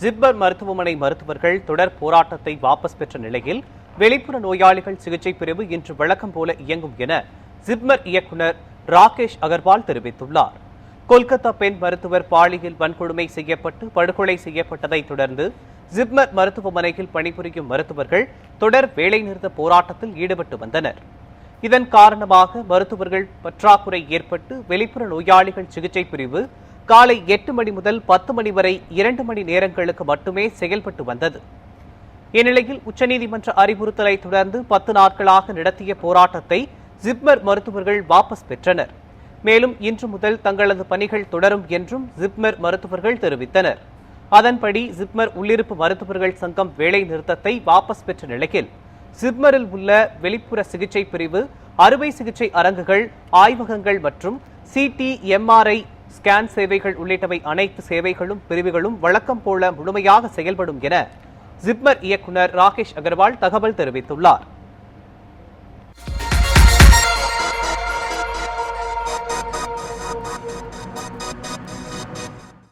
ஜிப்மர் மருத்துவமனை மருத்துவர்கள் தொடர் போராட்டத்தை வாபஸ் பெற்ற நிலையில் வெளிப்புற நோயாளிகள் சிகிச்சை பிரிவு இன்று வழக்கம் போல இயங்கும் என ஜிப்மர் இயக்குநர் ராகேஷ் அகர்வால் தெரிவித்துள்ளார். கொல்கத்தா பெண் மருத்துவர் பாலியல் வன்கொடுமை செய்யப்பட்டு படுகொலை செய்யப்பட்டதை தொடர்ந்து ஜிப்மர் மருத்துவமனையில் பணிபுரியும் மருத்துவர்கள் தொடர் வேலைநிறுத்த போராட்டத்தில் ஈடுபட்டு வந்தனர். இதன் காரணமாக மருத்துவர்கள் பற்றாக்குறை ஏற்பட்டு வெளிப்புற நோயாளிகள் சிகிச்சை பிரிவு காலை 8 மணி முதல் 10 மணி வரை 2 மணி நேரங்களுக்கு மட்டுமே செயல்பட்டு வந்தது. இந்நிலையில் உச்சநீதிமன்ற அறிவுறுத்தலை தொடர்ந்து 10 நாட்களாக நடத்திய போராட்டத்தை ஜிப்மர் மருத்துவர்கள் வாபஸ் பெற்றனர். மேலும் இன்று முதல் தங்களது பணிகள் தொடரும் என்றும் ஜிப்மர் மருத்துவர்கள் தெரிவித்தனர். அதன்படி ஜிப்மர் உள்ளிருப்பு மருத்துவர்கள் சங்கம் வேலை நிறுத்தத்தை வாபஸ் பெற்ற நிலையில் ஜிப்மரில் உள்ள வெளிப்புற சிகிச்சை பிரிவு, அறுவை சிகிச்சை அரங்குகள், ஆய்வகங்கள் மற்றும் சிடி, எம்ஆர்ஐ ஸ்கேன் சேவைகள் உள்ளிட்டவை அனைத்து சேவைகளும் பிரிவுகளும் வழக்கம் போல முழுமையாக செயல்படும் என ஜிப்மர் இயக்குநர் ராகேஷ் அகர்வால் தகவல் தெரிவித்துள்ளார்.